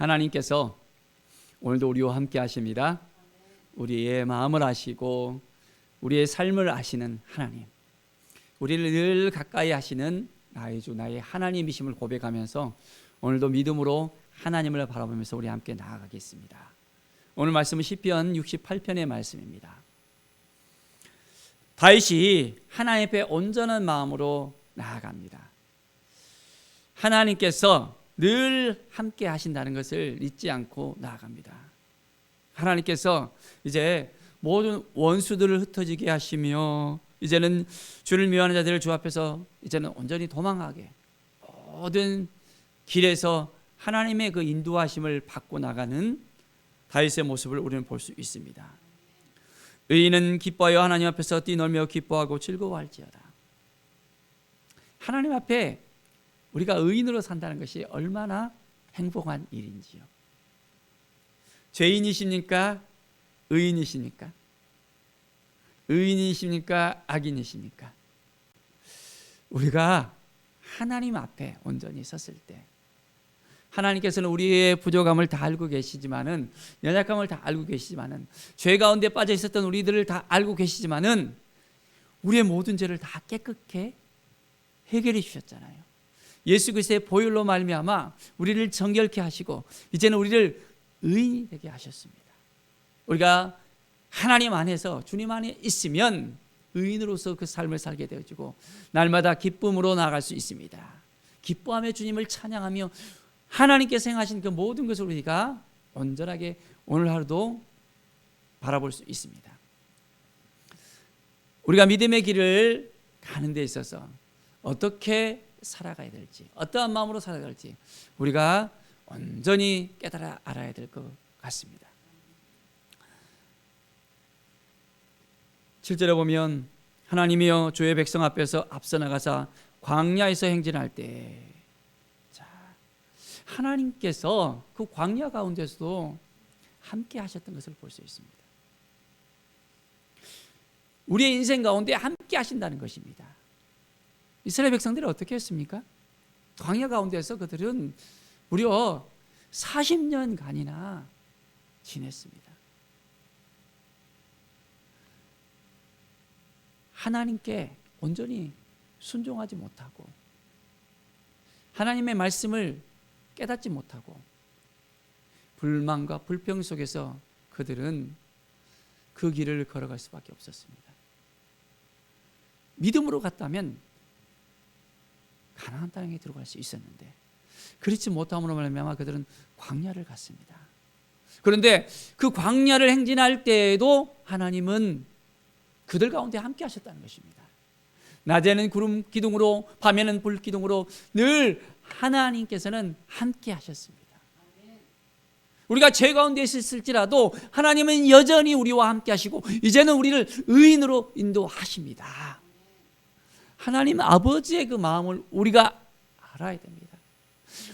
하나님께서 오늘도 우리와 함께 하십니다. 우리의 마음을 아시고 우리의 삶을 아시는 하나님, 우리를 늘 가까이 하시는 나의 주, 나의 하나님이심을 고백하면서 오늘도 믿음으로 하나님을 바라보면서 우리 함께 나아가겠습니다. 오늘 말씀은 시편 68편의 말씀입니다. 다윗이 하나님 앞에 온전한 마음으로 나아갑니다. 하나님께서 늘 함께 하신다는 것을 잊지 않고 나아갑니다. 하나님께서 이제 모든 원수들을 흩어지게 하시며 이제는 주를 미워하는 자들을 주 앞에서 이제는 온전히 도망하게, 모든 길에서 하나님의 그 인도하심을 받고 나가는 다윗의 모습을 우리는 볼 수 있습니다. 의인은 기뻐하여 하나님 앞에서 뛰놀며 기뻐하고 즐거워할지어다. 하나님 앞에 우리가 의인으로 산다는 것이 얼마나 행복한 일인지요. 죄인이십니까? 의인이십니까? 의인이십니까? 악인이십니까? 우리가 하나님 앞에 온전히 섰을 때 하나님께서는 우리의 부족함을 다 알고 계시지만은, 연약함을 다 알고 계시지만은, 죄 가운데 빠져 있었던 우리들을 다 알고 계시지만은 우리의 모든 죄를 다 깨끗게 해결해 주셨잖아요. 예수 그리스도의 보혈로 말미암아 우리를 정결케 하시고 이제는 우리를 의인이 되게 하셨습니다. 우리가 하나님 안에서 주님 안에 있으면 의인으로서 그 삶을 살게 되어지고 날마다 기쁨으로 나아갈 수 있습니다. 기뻐하며 주님을 찬양하며 하나님께서 행하신 그 모든 것을 우리가 온전하게 오늘 하루도 바라볼 수 있습니다. 우리가 믿음의 길을 가는 데 있어서 어떻게 살아가야 될지, 어떠한 마음으로 살아가야 될지 우리가 온전히 깨달아 알아야 될 것 같습니다. 7절에 보면 하나님이여 주의 백성 앞에서 앞서 나가사 광야에서 행진할 때, 하나님께서 그 광야 가운데서도 함께 하셨던 것을 볼 수 있습니다. 우리의 인생 가운데 함께 하신다는 것입니다. 이스라엘 백성들이 어떻게 했습니까? 광야 가운데서 그들은 무려 40년간이나 지냈습니다. 하나님께 온전히 순종하지 못하고 하나님의 말씀을 깨닫지 못하고 불만과 불평 속에서 그들은 그 길을 걸어갈 수밖에 없었습니다. 믿음으로 갔다면 가나안 땅에 들어갈 수 있었는데 그렇지 못함으로 말미암아 그들은 광야를 갔습니다. 그런데 그 광야를 행진할 때에도 하나님은 그들 가운데 함께 하셨다는 것입니다. 낮에는 구름 기둥으로, 밤에는 불 기둥으로 늘 하나님께서는 함께 하셨습니다. 우리가 죄 가운데 있을지라도 하나님은 여전히 우리와 함께 하시고 이제는 우리를 의인으로 인도하십니다. 하나님 아버지의 그 마음을 우리가 알아야 됩니다.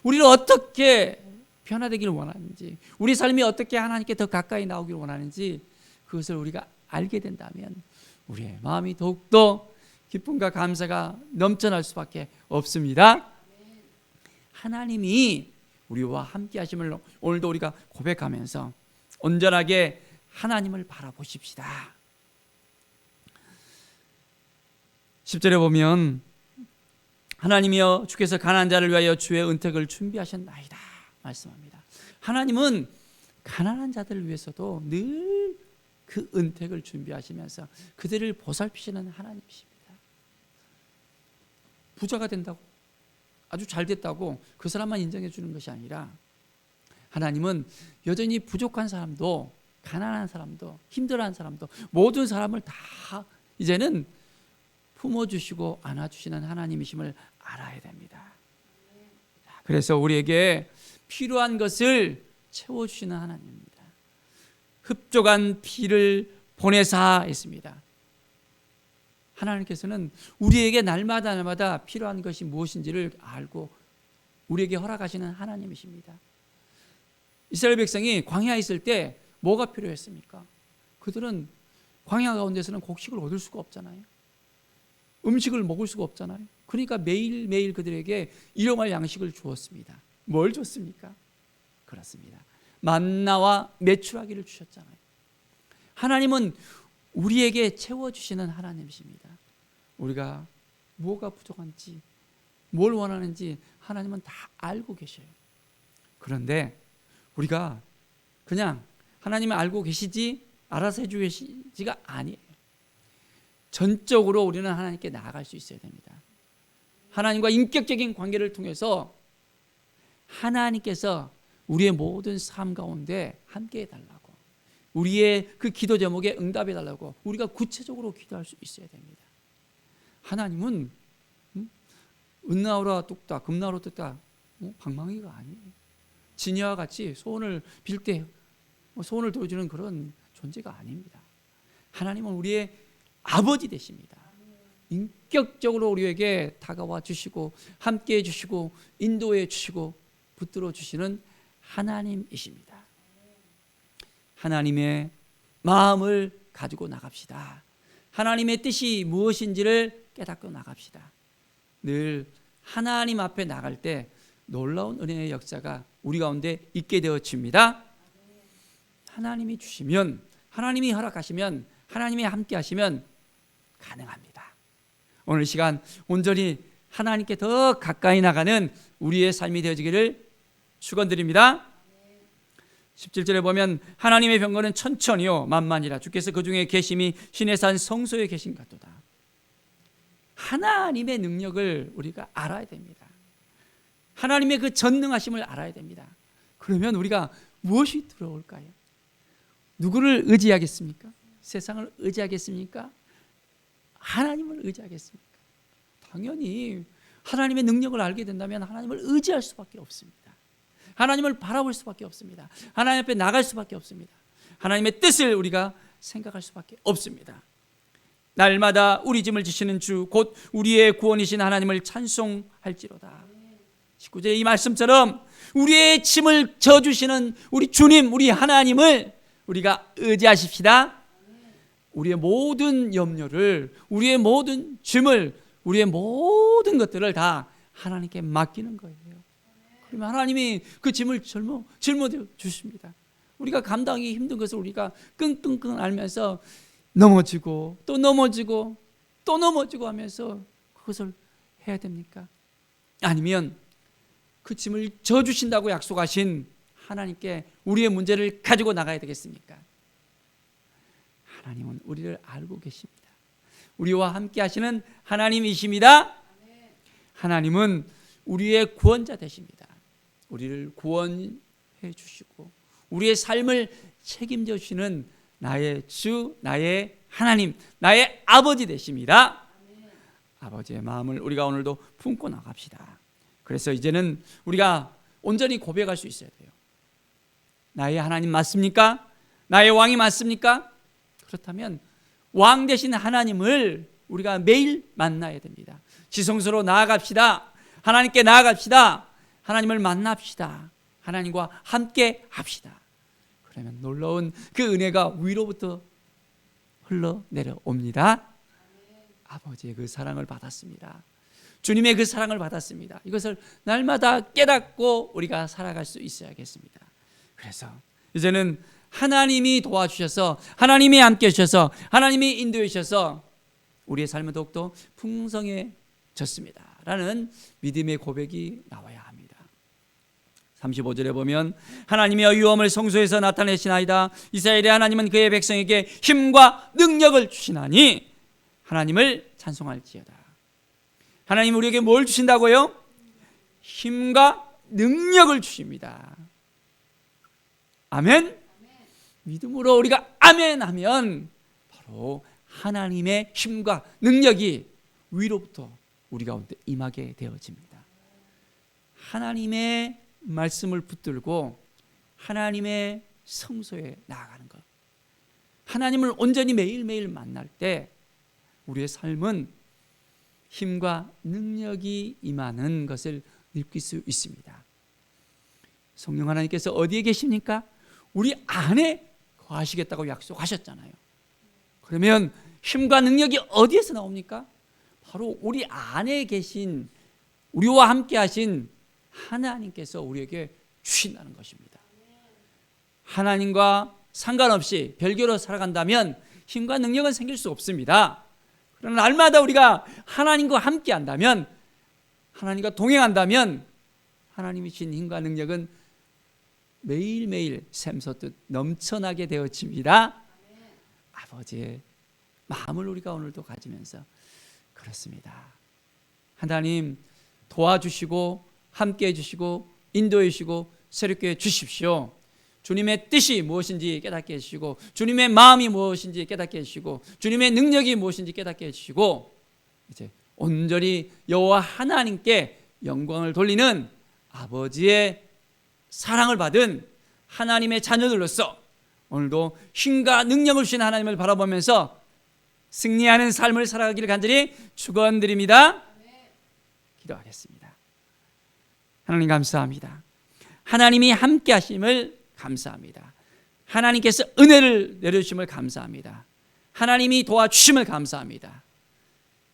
우리를 어떻게 변화되기를 원하는지, 우리 삶이 어떻게 하나님께 더 가까이 나오기를 원하는지 그것을 우리가 알게 된다면 우리의 마음이 더욱더 기쁨과 감사가 넘쳐날 수밖에 없습니다. 하나님이 우리와 함께 하심을 오늘도 우리가 고백하면서 온전하게 하나님을 바라보십시다. 10절에 보면 하나님이여 주께서 가난한 자를 위하여 주의 은택을 준비하셨나이다 말씀합니다. 하나님은 가난한 자들을 위해서도 늘 그 은택을 준비하시면서 그들을 보살피시는 하나님이십니다. 부자가 된다고, 아주 잘 됐다고 그 사람만 인정해 주는 것이 아니라 하나님은 여전히 부족한 사람도, 가난한 사람도, 힘들어하는 사람도 모든 사람을 다 이제는 품어주시고 안아주시는 하나님이심을 알아야 됩니다. 그래서 우리에게 필요한 것을 채워주시는 하나님입니다. 흡족한 피를 보내사 했습니다. 하나님께서는 우리에게 날마다 필요한 것이 무엇인지를 알고 우리에게 허락하시는 하나님이십니다. 이스라엘 백성이 광야에 있을 때 뭐가 필요했습니까? 그들은 광야 가운데서는 곡식을 얻을 수가 없잖아요. 음식을 먹을 수가 없잖아요. 그러니까 매일매일 그들에게 일용할 양식을 주었습니다. 뭘 줬습니까? 그렇습니다. 만나와 메추라기를 주셨잖아요. 하나님은 우리에게 채워주시는 하나님이십니다. 우리가 뭐가 부족한지, 뭘 원하는지 하나님은 다 알고 계셔요. 그런데 우리가 그냥 하나님이 알고 계시지, 알아서 해주시지가 아니에요. 전적으로 우리는 하나님께 나아갈 수 있어야 됩니다. 하나님과 인격적인 관계를 통해서 하나님께서 우리의 모든 삶 가운데 함께 해달라고, 우리의 그 기도 제목에 응답해달라고 우리가 구체적으로 기도할 수 있어야 됩니다. 하나님은 은나오라 뚝딱 금나오라 뚝딱 방망이가 아니에요. 지니와 같이 소원을 빌 때 소원을 들어주는 그런 존재가 아닙니다. 하나님은 우리의 아버지 되십니다. 인격적으로 우리에게 다가와 주시고 함께해 주시고 인도해 주시고 붙들어 주시는 하나님이십니다. 하나님의 마음을 가지고 나갑시다. 하나님의 뜻이 무엇인지를 깨닫고 나갑시다. 늘 하나님 앞에 나갈 때 놀라운 은혜의 역사가 우리 가운데 있게 되어집니다. 하나님이 주시면, 하나님이 허락하시면, 하나님이 함께 하시면 가능합니다. 오늘 시간 온전히 하나님께 더 가까이 나가는 우리의 삶이 되어지기를 축원드립니다. 17절에 보면 하나님의 병거는 천천히요 만만이라 주께서 그 중에 계심이 신의 산 성소에 계신 같도다. 하나님의 능력을 우리가 알아야 됩니다. 하나님의 그 전능하심을 알아야 됩니다. 그러면 우리가 무엇이 들어올까요? 누구를 의지하겠습니까? 세상을 의지하겠습니까? 하나님을 의지하겠습니까? 당연히 하나님의 능력을 알게 된다면 하나님을 의지할 수밖에 없습니다. 하나님을 바라볼 수밖에 없습니다. 하나님 앞에 나갈 수밖에 없습니다. 하나님의 뜻을 우리가 생각할 수밖에 없습니다. 날마다 우리 짐을 지시는 주 곧 우리의 구원이신 하나님을 찬송할지로다. 19절 이 말씀처럼 우리의 짐을 져주시는 우리 주님, 우리 하나님을 우리가 의지하십시다. 우리의 모든 염려를, 우리의 모든 짐을, 우리의 모든 것들을 다 하나님께 맡기는 거예요. 그러면 하나님이 그 짐을 짊어져 주십니다. 우리가 감당하기 힘든 것을 우리가 끙끙끙 앓면서 넘어지고 또 넘어지고 또 넘어지고 하면서 그것을 해야 됩니까? 아니면 그 짐을 져주신다고 약속하신 하나님께 우리의 문제를 가지고 나가야 되겠습니까? 하나님은 우리를 알고 계십니다. 우리와 함께 하시는 하나님이십니다. 하나님은 우리의 구원자 되십니다. 우리를 구원해 주시고 우리의 삶을 책임져 주시는 나의 주, 나의 하나님, 나의 아버지 되십니다. 아버지의 마음을 우리가 오늘도 품고 나갑시다. 그래서 이제는 우리가 온전히 고백할 수 있어야 돼요. 나의 하나님 맞습니까? 나의 왕이 맞습니까? 그렇다면 왕 되신 하나님을 우리가 매일 만나야 됩니다. 지성소로 나아갑시다. 하나님께 나아갑시다. 하나님을 만납시다. 하나님과 함께 합시다. 그러면 놀라운 그 은혜가 위로부터 흘러내려옵니다. 아버지의 그 사랑을 받았습니다. 주님의 그 사랑을 받았습니다. 이것을 날마다 깨닫고 우리가 살아갈 수 있어야겠습니다. 그래서 이제는 하나님이 도와주셔서, 하나님이 함께 해주셔서, 하나님이 인도해 주셔서 우리의 삶은 더욱더 풍성해졌습니다 라는 믿음의 고백이 나와야 합니다. 35절에 보면 하나님의 의로움을 성소에서 나타내시나이다. 이스라엘의 하나님은 그의 백성에게 힘과 능력을 주시나니 하나님을 찬송할지어다. 하나님 우리에게 뭘 주신다고요? 힘과 능력을 주십니다. 아멘. 믿음으로 우리가 아멘 하면 바로 하나님의 힘과 능력이 위로부터 우리 가운데 임하게 되어집니다. 하나님의 말씀을 붙들고 하나님의 성소에 나아가는 것, 하나님을 온전히 매일매일 만날 때 우리의 삶은 힘과 능력이 임하는 것을 느낄 수 있습니다. 성령 하나님께서 어디에 계십니까? 우리 안에 거하시겠다고 약속하셨잖아요. 그러면 힘과 능력이 어디에서 나옵니까? 바로 우리 안에 계신, 우리와 함께 하신 하나님께서 우리에게 주신다는 것입니다. 하나님과 상관없이 별개로 살아간다면 힘과 능력은 생길 수 없습니다. 그러나 날마다 우리가 하나님과 함께 한다면, 하나님과 동행한다면 하나님이 주신 힘과 능력은 매일매일 샘솟듯 넘쳐나게 되어집니다. 아버지의 마음을 우리가 오늘도 가지면서 그렇습니다. 하나님 도와주시고 함께해 주시고 인도해 주시고 새롭게 해 주십시오. 주님의 뜻이 무엇인지 깨닫게 해주시고, 주님의 마음이 무엇인지 깨닫게 해주시고, 주님의 능력이 무엇인지 깨닫게 해주시고, 이제 온전히 여호와 하나님께 영광을 돌리는 아버지의 사랑을 받은 하나님의 자녀들로서 오늘도 힘과 능력을 주신 하나님을 바라보면서 승리하는 삶을 살아가기를 간절히 축원드립니다. 기도하겠습니다. 하나님 감사합니다. 하나님이 함께 하심을 감사합니다. 하나님께서 은혜를 내려주심을 감사합니다. 하나님이 도와주심을 감사합니다.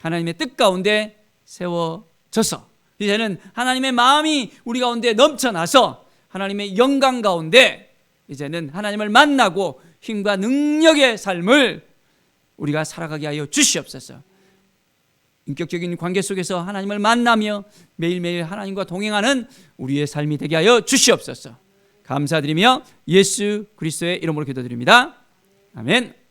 하나님의 뜻 가운데 세워져서 이제는 하나님의 마음이 우리 가운데 넘쳐나서 하나님의 영광 가운데 이제는 하나님을 만나고 힘과 능력의 삶을 우리가 살아가게 하여 주시옵소서. 인격적인 관계 속에서 하나님을 만나며 매일매일 하나님과 동행하는 우리의 삶이 되게 하여 주시옵소서. 감사드리며 예수 그리스도의 이름으로 기도드립니다. 아멘.